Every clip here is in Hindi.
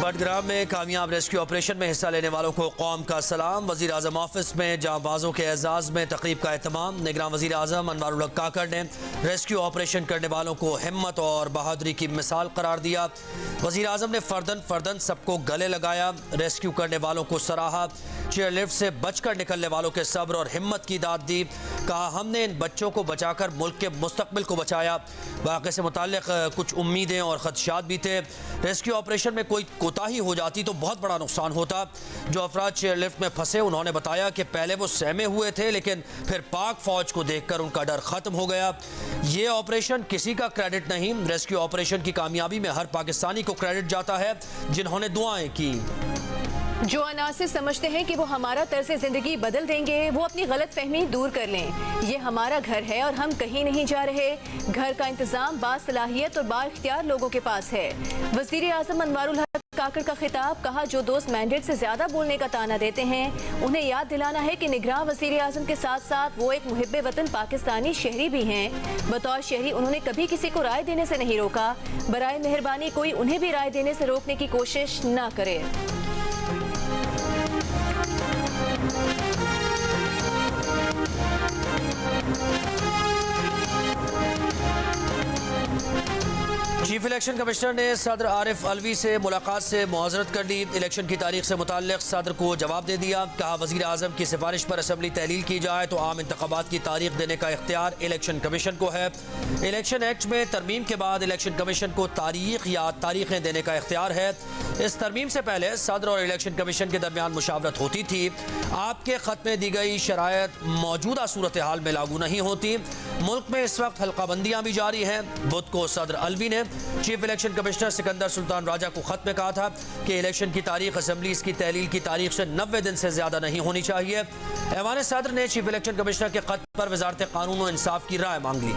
बडग्राम में कामयाब रेस्क्यू ऑपरेशन में हिस्सा लेने वालों को कौम का सलाम। वज़ीर आज़म ऑफिस में जांबाजों के एजाज़ में तकरीब का एहतमाम। निगरान वज़ीर आज़म अनवारुल हक काकड़ ने रेस्क्यू ऑपरेशन करने वालों को हिम्मत और बहादुरी की मिसाल करार दिया। वज़ीर आज़म ने फ़र्दन फ़र्दन सबको गले लगाया, रेस्क्यू करने वालों को सराहा। चेयरलिफ्ट से बचकर निकलने वालों के सब्र और हिम्मत की दाद दी। कहा, हमने इन बच्चों को बचाकर मुल्क के मुस्तकबिल को बचाया। वाक़े से मुताल्लिक़ कुछ उम्मीदें और ख़दशात भी थे। रेस्क्यू ऑपरेशन में कोई कोताही हो जाती तो बहुत बड़ा नुकसान होता। जो अफराद चेयरलिफ्ट में फंसे, उन्होंने बताया कि पहले वो सहमे हुए थे, लेकिन फिर पाक फौज को देखकर उनका डर ख़त्म हो गया। ये ऑपरेशन किसी का क्रेडिट नहीं, रेस्क्यू ऑपरेशन की कामयाबी में हर पाकिस्तानी को क्रेडिट जाता है जिन्होंने दुआएं की। जो अनासिर समझते हैं कि वो हमारा तर्ज जिंदगी बदल देंगे, वो अपनी गलत फहमी दूर कर लें। ये हमारा घर है और हम कहीं नहीं जा रहे। घर का इंतजाम बासलाहियत और बाइख्तियार लोगों के पास है। वज़ीर आज़म अनवारुल हक काकड़ का खिताब। कहा, जो दोस्त मैंडेट से ज्यादा बोलने का ताना देते हैं, उन्हें याद दिलाना है कि निगरान वज़ीर आज़म के साथ साथ वो एक मुहिब्बे वतन पाकिस्तानी शहरी भी हैं। बतौर शहरी उन्होंने कभी किसी को राय देने से नहीं रोका। बराए मेहरबानी कोई उन्हें भी राय देने से रोकने की कोशिश न करे। चीफ इलेक्शन कमिश्नर ने सदर आरिफ अलवी से मुलाकात से मुआज़रत कर ली। इलेक्शन की तारीख से मुताल्लिक़ सदर को जवाब दे दिया। कहा, वज़ीर आज़म की सिफारिश पर असम्बली तहलील की जाए तो आम इंतखाबात की तारीख देने का इख्तियार इलेक्शन कमीशन को है। इलेक्शन एक्ट में तरमीम के बाद इलेक्शन कमीशन को तारीख या तारीखें देने का इख्तियार है। इस तरमीम से पहले सदर और इलेक्शन कमीशन के दरमियान मुशावरत होती थी। आपके ख़त में दी गई शरायत मौजूदा सूरत हाल में लागू नहीं होती। मुल्क में इस वक्त हल्काबंदियाँ भी जारी हैं। बुध को सदर अलवी ने chief election commissioner Sikandar Sultan Raja को खत में कहा था कि इलेक्शन की तारीख असम्बली की तहलील की तारीख से 90 दिन से ज्यादा नहीं होनी चाहिए। ऐवान सदर ने चीफ इलेक्शन कमिश्नर के खत पर वजारत कानून और इंसाफ की राय मांग ली।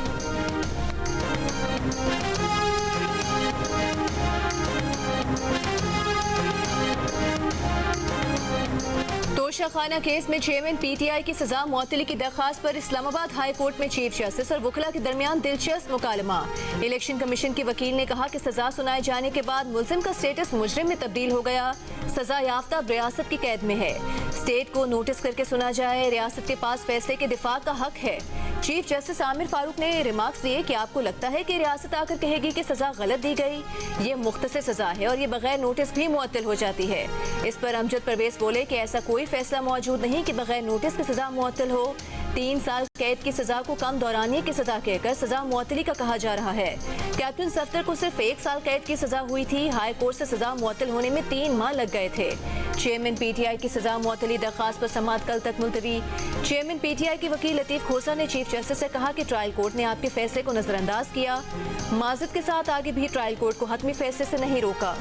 तोशाखाना केस में चेयरमैन पीटीआई की सजा मुअत्तली की दरखास्त पर इस्लामाबाद हाई कोर्ट में चीफ जस्टिस और वकला के दरमियान दिलचस्प मुकालमा। इलेक्शन कमीशन के वकील ने कहा कि सजा सुनाए जाने के बाद मुल्जिम का स्टेटस मुजरिम में तब्दील हो गया। सजा याफ्ता रियासत की कैद में है। स्टेट को नोटिस करके सुना जाए। रियासत के पास फैसले के दिफा का हक है। चीफ जस्टिस आमिर फारूक ने रिमार्क्स दिए कि आपको लगता है कि रियासत आकर कहेगी कि सजा गलत दी गई। ये मुख्तसर सजा है और ये बगैर नोटिस भी मुअत्तल हो जाती है। इस पर अमजद परवेज बोले कि ऐसा कोई फैसला मौजूद नहीं कि बगैर नोटिस की सजा मुअत्तल हो। 3 साल कैद की सजा को कम दौरानिये की सजा कहकर सजा मुअत्तली का कहा जा रहा है। कैप्टन सफ्दर को सिर्फ 1 साल कैद की सजा हुई थी। हाई कोर्ट से सजा मुअत्तल होने में 3 माह लग गए थे। चेयरमैन पीटीआई की सजा मुअत्तली दरखास्त पर समाअत कल तक मुलतवी। चेयरमैन पीटीआई के वकील लतीफ खोसा ने चीफ जस्टिस से कहा कि ट्रायल कोर्ट ने आपके फैसले को नजरअंदाज किया। माज़रत के साथ आगे भी ट्रायल कोर्ट को हतमी फैसले से नहीं रोका।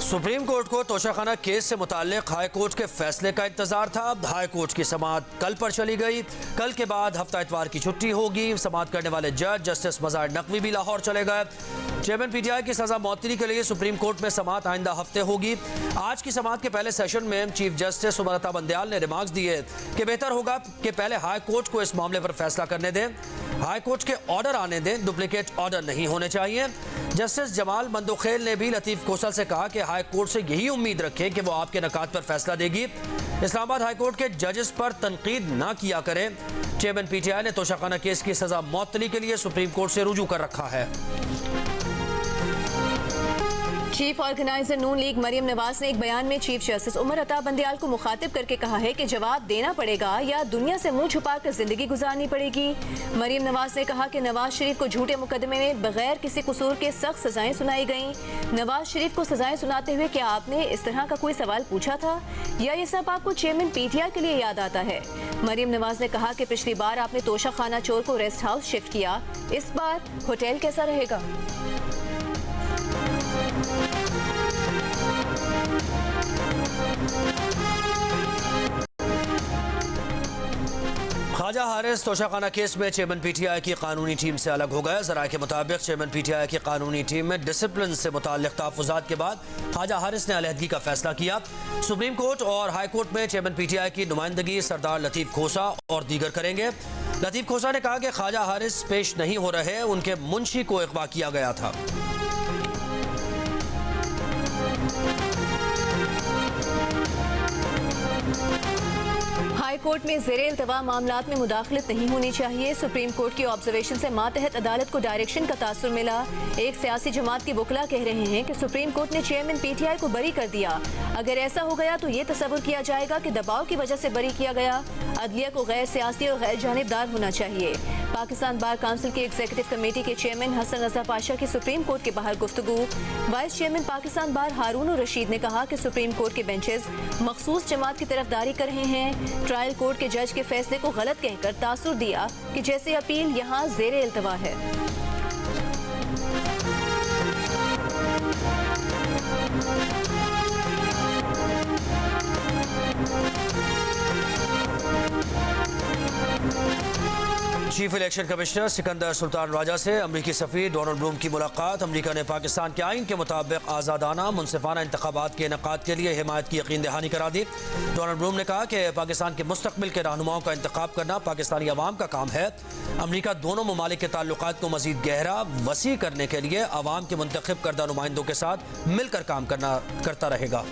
सुप्रीम कोर्ट को तोशाखाना केस से मुताल्लिक हाई कोर्ट के फैसले का इंतजार था। हाई कोर्ट की समाअत कल पर चली गई। कल के बाद हफ्ता इतवार की छुट्टी होगी। समाअत करने वाले जज जस्टिस मज़ार नकवी भी लाहौर चले गए। चेयरमैन पीटीआई की सजा मुअत्तली के लिए सुप्रीम कोर्ट में समाअत आइंदा हफ्ते होगी। आज की समाअत के पहले सेशन में चीफ जस्टिस उमर अता बंदयाल ने रिमार्क्स दिए कि बेहतर होगा कि पहले हाई कोर्ट को इस मामले पर फैसला करने दें। हाई कोर्ट के ऑर्डर आने दें, डुप्लीकेट ऑर्डर नहीं होने चाहिए। जस्टिस जमाल मंदोखेल ने भी लतीफ खोसल से कहा कि हाई कोर्ट से यही उम्मीद रखें कि वो आपके नकात पर फैसला देगी। इस्लामाबाद हाई कोर्ट के जजेस पर तनकीद ना किया करें। चेयरमैन पीटीआई ने तोशाखाना केस की सजा मुअत्तली के लिए सुप्रीम कोर्ट से रुजू कर रखा है। चीफ ऑर्गेनाइजर नून लीग मरियम नवाज ने एक बयान में चीफ जस्टिस उमर अता बंदयाल को मुखातिब करके कहा है कि जवाब देना पड़ेगा या दुनिया से मुंह छुपाकर जिंदगी गुजारनी पड़ेगी। मरियम नवाज ने कहा कि नवाज शरीफ को झूठे मुकदमे में बगैर किसी कसूर के सख्त सजाएं सुनाई गईं। नवाज शरीफ को सजाएं सुनाते हुए क्या आपने इस तरह का कोई सवाल पूछा था या ये सब आपको चेयरमैन पीटीआई के लिए याद आता है? मरियम नवाज ने कहा कि पिछली बार आपने तोशाखाना चोर को रेस्ट हाउस शिफ्ट किया, इस बार होटल कैसा रहेगा? ख्वाजा हारिस तोशाखाना केस में चेयरमैन पीटीआई की कानूनी टीम से अलग हो गए। जराये के मुताबिक चेयरमैन पीटीआई की कानूनी टीम में डिसिप्लिन से मुताल्लिक तहफ़्फ़ुज़ात के बाद ख्वाजा हारिस ने अलहदगी का फैसला किया। सुप्रीम कोर्ट और हाई कोर्ट में चेयरमैन पीटीआई की नुमाइंदगी सरदार लतीफ़ खोसा और दीगर करेंगे। लतीफ़ खोसा ने कहा कि ख्वाजा हारिस पेश नहीं हो रहे, उनके मुंशी को अगवा किया गया था। हाई कोर्ट में ज़ेरे इल्तवा मामलात में मुदाखलत नहीं होनी चाहिए। सुप्रीम कोर्ट की ऑब्जर्वेशन से मातहत अदालत को डायरेक्शन का तासुर मिला। एक सियासी जमात के वकला कह रहे हैं कि सुप्रीम कोर्ट ने चेयरमैन पीटीआई को बरी कर दिया। अगर ऐसा हो गया तो ये तस्वुर किया जाएगा कि दबाव की वजह से बरी किया गया। अदलिया को गैर सियासी और गैर जानिबदार होना चाहिए। पाकिस्तान बार काउंसिल की एग्जीक्यूटिव कमेटी के चेयरमैन हसन रजा पाशा की सुप्रीम कोर्ट के बाहर गुफ्तगू। वाइस चेयरमैन पाकिस्तान बार हारून रशीद ने कहा कि सुप्रीम कोर्ट के बेंचेस मखसूस जमात की तरफदारी कर रहे हैं। ट्रायल कोर्ट के जज के फैसले को गलत कहकर तासुर दिया कि जैसे अपील यहाँ ज़ेरे इल्तवा है। Chief election commissioner Sikandar Sultan Raja से अमरीकी सफीर डोनाल्ड ब्लूम की मुलाकात। अमरीका ने पाकिस्तान के आइन के मुताबिक आज़ादाना मुनसिफाना इंतखाबात के इनेकाद के लिए हिमायत की यकीन दहानी करा दी। डोनाल्ड ब्लूम ने कहा कि पाकिस्तान के मुस्तकबिल के रहनुमाओं का इंतखाब करना पाकिस्तानी अवाम का काम है। अमरीका दोनों ममालिक के ताल्लुकात को मजीद गहरा वसी करने के लिए अवाम के मुंतखब करदा नुमाइंदों के साथ मिलकर काम करता रहेगा।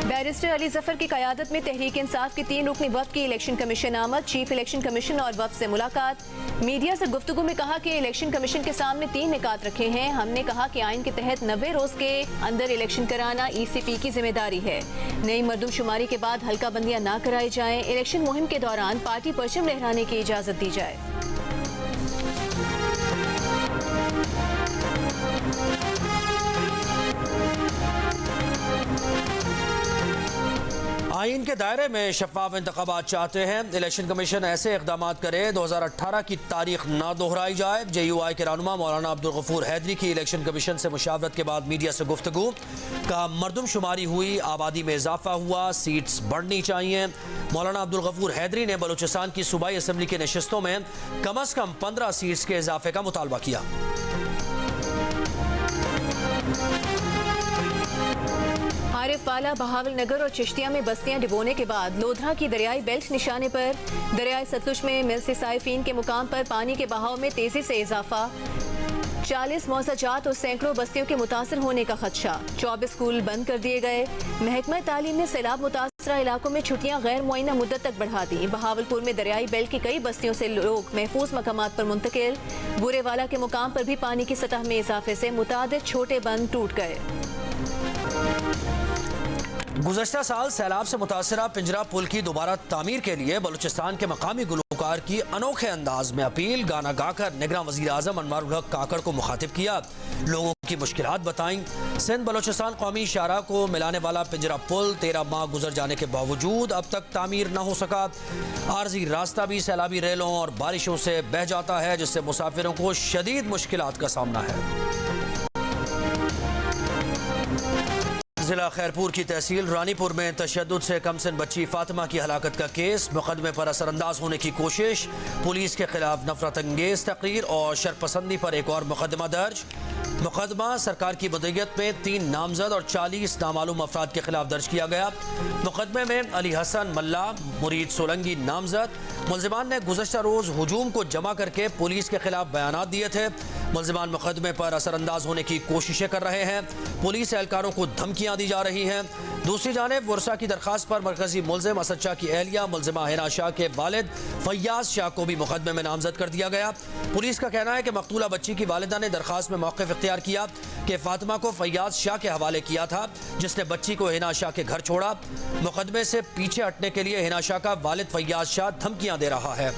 बैरिस्टर अली जफर की क़यादत में तहरीक इंसाफ की 3 रुकनी वफ़द की इलेक्शन कमीशन आमद। चीफ इलेक्शन कमीशन और वफ़द से मुलाकात। मीडिया से गुफ्तगू में कहा कि इलेक्शन कमीशन के सामने 3 निकात रखे हैं। हमने कहा कि आइन के तहत 90 रोज के अंदर इलेक्शन कराना ECP की जिम्मेदारी है। नई मरदमशुमारी के बाद हल्का बंदियां ना कराई जाएं। इलेक्शन मुहिम के दौरान पार्टी परचम लहराने की इजाज़त दी जाए। आइन के दायरे में शफाफ इंतखाबात चाहते हैं। इलेक्शन कमीशन ऐसे इकदाम करे 2018 की तारीख ना दोहराई जाए। JUI के रहनुमा मौलाना अब्दुल गफूर हैदरी की इलेक्शन कमीशन से मुशावरत के बाद मीडिया से गुफ्तगू। कहा मरदमशुमारी हुई, आबादी में इजाफा हुआ, सीट्स बढ़नी चाहिए। मौलाना अब्दुल गफूर हैदरी ने बलूचिस्तान की सूबाई असम्बली की नशिस्तों में कम अज कम 15 सीट्स के इजाफे का मुतालबा किया। आरिफवाला, बहावल नगर और चिश्तिया में बस्तियां डिबोने के बाद लोधरा की दरियाई बेल्ट निशाने पर। दरियाई सतलुज में मिल से साइफीन के मुकाम पर पानी के बहाव में तेजी से इजाफा। 40 मौजाजात और सैकड़ों बस्तियों के मुतासर होने का खदशा। 24 स्कूल बंद कर दिए गए। महकमा तालीम ने सैलाब मुतासरा इलाकों में छुट्टियां गैर मुअय्यना मुद्दत तक बढ़ा दी। बहावलपुर में दरियाई बेल्ट की कई बस्तियों से लोग महफूज मकामात पर मुंतकिल। बुरेवाला के मुकाम पर भी पानी की सतह में इजाफे से मुतादिद छोटे बंद टूट गए। गुज़श्ता साल सैलाब से मुतासरा पिंजरा पुल की दोबारा तामीर के लिए बलूचिस्तान के मकामी गुलकार की अनोखे अंदाज में अपील गाना गाकर निगरान वज़ीर आज़म अनवारुल हक काकड़ को मुखातिब किया। लोगों की मुश्किलात बताईं। सिंध बलूचिस्तान कौमी शाहराह को मिलाने वाला पिंजरा पुल 13 माह गुजर जाने के बावजूद अब तक तामीर न हो सका। आर्जी रास्ता भी सैलाबी रेलों और बारिशों से बह जाता है, जिससे मुसाफिरों को शदीद मुश्किलात का सामना है। जिला खैरपुर की तहसील रानीपुर में तशद्दुद से कमसिन बच्ची फातिमा की हलाकत का केस। मुकदमे पर असरअंदाज होने की कोशिश। पुलिस के खिलाफ नफरत अंगेज तकरीर और शरपसंदी पर एक और मुकदमा दर्ज। मुकदमा सरकार की बदयत में 3 नामजद और 40 नामालूम अफराद के खिलाफ दर्ज किया गया। मुकदमे में अली हसन मल्ला, मुरीद सोलंगी नामजद। मुलजिमान ने गुज़श्ता रोज़ हुजूम को जमा करके पुलिस के खिलाफ बयानात दिए थे। मुलजिमान मुकदमे पर असरअंदाज होने की कोशिशें कर रहे हैं। पुलिस एहलकारों को धमकियां दी जा रही हैं। दूसरी जानिब वर्षा की दरखास्त पर मरकजी मुलजिम असद शाह की एहलिया मुलजिमा हिना शाह के वालिद फैयाज शाह को भी मुकदमे में नामजद कर दिया गया। पुलिस का कहना है कि मकतूला बच्ची की वालिदा ने दरखास्त में मौक़िफ़ इख्तियार किया कि फातिमा को फैयाज शाह के हवाले किया था, जिसने बच्ची को हिना शाह के घर छोड़ा। मुकदमे से पीछे हटने के लिए हिना शाह का वालिद फैयाज शाह धमकियां दे रहा है।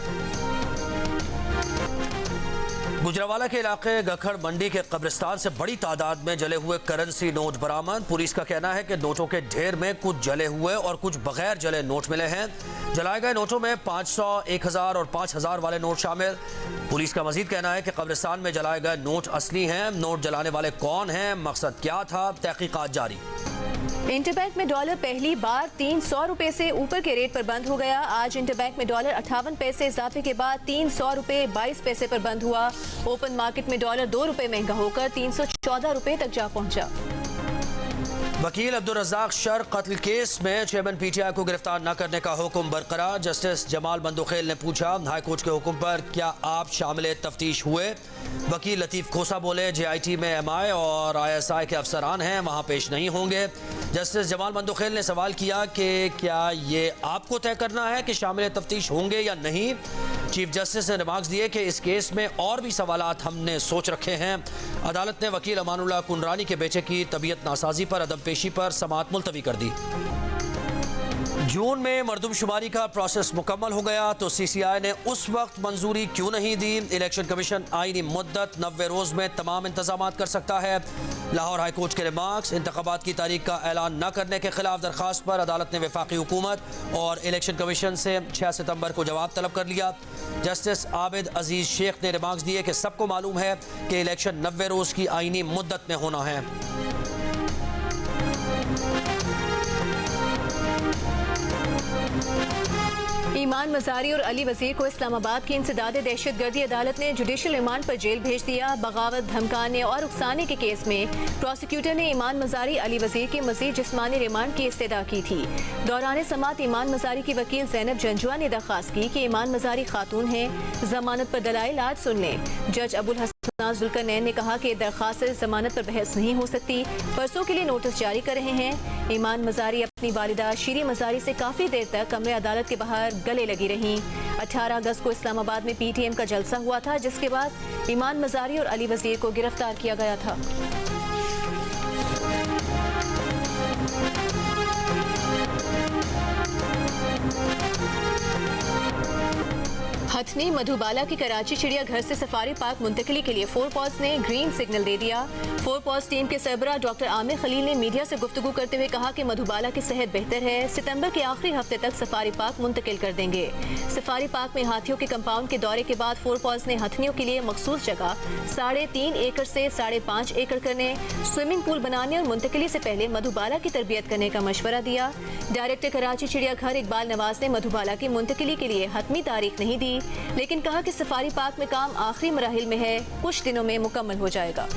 गुजरावाला के इलाके गखड़ मंडी के कब्रिस्तान से बड़ी तादाद में जले हुए करेंसी नोट बरामद। पुलिस का कहना है कि नोटों के ढेर में कुछ जले हुए और कुछ बगैर जले नोट मिले हैं। जलाए गए नोटों में 500, 1000 और 5000 वाले नोट शामिल। पुलिस का मजीद कहना है कि कब्रिस्तान में जलाए गए नोट असली हैं। नोट जलाने वाले कौन हैं, मकसद क्या था, तहकीकात जारी। इंटरबैंक में डॉलर पहली बार 300 रुपए से ऊपर के रेट पर बंद हो गया। आज इंटरबैंक में डॉलर 58 पैसे इजाफे के बाद 300 रुपए 22 पैसे पर बंद हुआ। ओपन मार्केट में डॉलर 2 रुपए महंगा होकर 314 रुपए तक जा पहुंचा। वकील अब्दुल रज़ाक शर कत्ल केस में चेयरमैन पीटीआई को गिरफ्तार न करने का हुक्म बरकरार। जस्टिस जमाल बंदोखेल ने पूछा, हाईकोर्ट के हुक्म पर क्या आप शामिल तफ्तीश हुए? वकील लतीफ़ खोसा बोले, JIT में MI और ISI के अफसरान हैं, वहाँ पेश नहीं होंगे। जस्टिस जमाल बंदोखेल ने सवाल किया कि क्या ये आपको तय करना है कि शामिल तफ्तीश होंगे या नहीं। चीफ जस्टिस ने रिमार्क्स दिए कि इस केस में और भी सवालात हमने सोच रखे हैं। अदालत ने वकील अमानुल्लाह कुंडरानी के बेटे की तबीयत नासाजी पर अदम पेशी पर समाअत मुलतवी कर दी। जून में मरदमशुमारी का प्रोसेस मुकम्मल हो गया तो CCI ने उस वक्त मंजूरी क्यों नहीं दी? इलेक्शन कमीशन आईनी मुद्दत 90 रोज में तमाम इंतजाम कर सकता है। लाहौर हाई कोर्ट के रिमार्क्स। इंतखाबात की तारीख का ऐलान न करने के खिलाफ दरखास्त पर अदालत ने वफाकी हुकूमत और इलेक्शन कमीशन से 6 सितंबर को जवाब तलब कर लिया। जस्टिस आबिद अजीज शेख ने रिमार्क्स दिए कि सबको मालूम है कि इलेक्शन 90 रोज की आईनी मुद्दत में होना है। ईमान मजारी और अली वजीर को इस्लामाबाद की इंसदाद दहशतगर्दी अदालत ने जुडिशल रिमांड पर जेल भेज दिया। बगावत, धमकाने और उकसाने के केस में प्रोसिक्यूटर ने ईमान मजारी, अली वजीर के मजीद जिस्मानी रिमांड की इस्तदा की थी। दौरान समात ईमान मजारी की वकील जैनब जंजुआ ने दरख्वास्त की कि ईमान मजारी खातून है, जमानत पर दलाइल आज सुन लें। जज अबुल हसन जुल्करनैन ने कहा कि दरख्वास्त जमानत पर बहस नहीं हो सकती, परसों के लिए नोटिस जारी कर रहे हैं। ईमान मजारी अपनी वालिदा शीरी मजारी से काफी देर तक कमरे अदालत के बाहर गले लगी रहीं। 18 अगस्त को इस्लामाबाद में PTM का जलसा हुआ था, जिसके बाद ईमान मजारी और अली वजीर को गिरफ्तार किया गया था। हथनी मधुबाला की कराची चिड़ियाघर से सफारी पार्क मुंतकिली के लिए 4 पॉज ने ग्रीन सिग्नल दे दिया। 4 पॉज टीम के सरबराह डॉक्टर आमिर खलील ने मीडिया से गुफ्तगू करते हुए कहा कि मधुबाला की सेहत बेहतर है। सितंबर के आखिरी हफ्ते तक सफारी पार्क मुंतकिल कर देंगे। सफारी पार्क में हाथियों के कंपाउंड के दौरे के बाद 4 पॉज ने हथनियों के लिए मखसूस जगह 3.5 एकड़ से 5.5 एकड़ करने, स्विमिंग पूल बनाने और मुंतकिली से पहले मधुबाला की तरबियत करने का मशवरा दिया। डायरेक्टर कराची चिड़ियाघर इकबाल नवाज ने मधुबाला की मुंतकिली के लिए हतमी तारीख नहीं दी, लेकिन कहा कि सफारी पार्क में काम आखिरी मराहिल में है, कुछ दिनों में मुकम्मल हो जाएगा।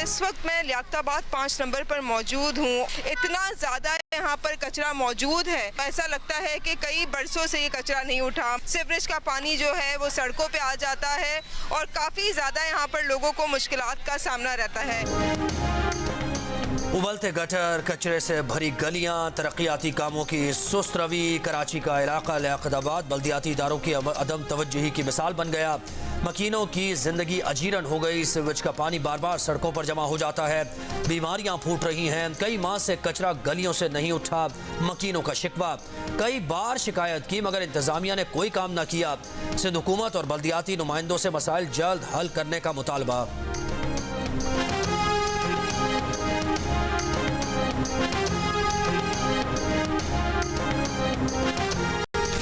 इस वक्त मैं लियाकताबाद 5 नंबर पर मौजूद हूँ। इतना ज़्यादा यहाँ पर कचरा मौजूद है, ऐसा लगता है कि कई बरसों से ये कचरा नहीं उठा। सीवरेज का पानी जो है वो सड़कों पे आ जाता है और काफ़ी ज़्यादा यहाँ पर लोगों को मुश्किलात का सामना रहता है। उबलते गटर, कचरे से भरी गलियां, तरक्याती कामों की सुस्त रवी। कराची का इलाका लियाकताबाद बल्दियाती इदारों की अदम तवज्जुही की मिसाल बन गया। मकीनों की जिंदगी अजीरन हो गई। सीवरेज का पानी बार बार सड़कों पर जमा हो जाता है, बीमारियां फूट रही हैं। कई माह से कचरा गलियों से नहीं उठा, मकीनों का शिकवा। कई बार शिकायत की मगर इंतजामिया ने कोई काम न किया। सिंध हुकूमत और बल्दियाती नुमाइंदों से मसाइल जल्द हल करने का मुतालबा।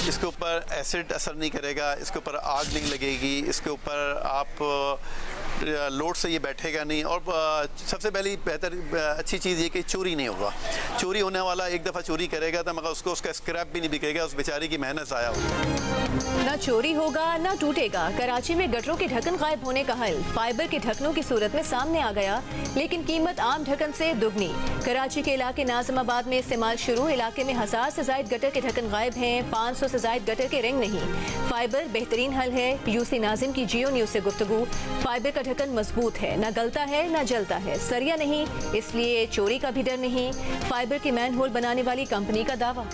इसके ऊपर एसिड असर नहीं करेगा, इसके ऊपर आग नहीं लगेगी, इसके ऊपर आप लोड से ये बैठेगा नहीं। और सबसे पहली बेहतर अच्छी चीज़ ये कि चोरी नहीं होगा। चोरी होने वाला एक दफ़ा चोरी करेगा तो मगर उसको उसका स्क्रैप भी नहीं बिकेगा, उस बेचारी की मेहनत ज़ाया होगी। ना चोरी होगा ना टूटेगा। कराची में गटरों के ढक्कन गायब होने का हल फाइबर के ढक्कनों की सूरत में सामने आ गया, लेकिन कीमत आम ढक्कन से दुगनी। कराची के इलाके नाज़िमाबाद में इस्तेमाल शुरू। इलाके में 1000 से ज़ायद गटर के ढक्कन गायब हैं, 500 से ज़ायद गटर के रिंग नहीं। फाइबर बेहतरीन हल है। यूसी नाजिम की जियो न्यूज़ से गुफ्तगू। फाइबर का ढक्कन मजबूत है, न गलता है न जलता है, सरिया नहीं, इसलिए चोरी का भी डर नहीं। फाइबर की मैन होल बनाने वाली कंपनी का दावा।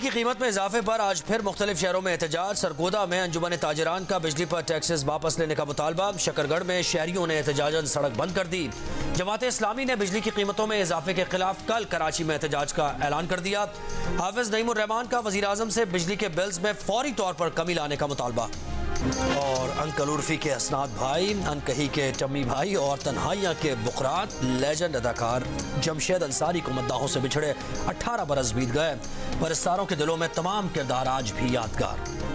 की कीमत में इजाफे पर आज फिर मुख्तलिफ शहरों में एहतजाज। सरगोदा में अंजुमन ताजरान का बिजली पर टैक्सेस वापस लेने का मुतालबा। शकरगढ़ में शहरियों ने एहतजाजन सड़क बंद कर दी। जमात इस्लामी ने बिजली की कीमतों में इजाफे के खिलाफ कल कराची में एहतजाज का ऐलान कर दिया। हाफिज नईमुर रहमान का वज़ीर आज़म से बिजली के बिल्स में फौरी तौर पर कमी लाने का मुतालबा। और अंकल उर्फी के असनाद भाई, अनकही के टम्मी भाई और तन्हाइयाँ के बुकरात लेजेंड अदाकार जमशेद अंसारी को मद्दाहों से बिछड़े 18 बरस बीत गए। परस्तारों के दिलों में तमाम किरदार आज भी यादगार।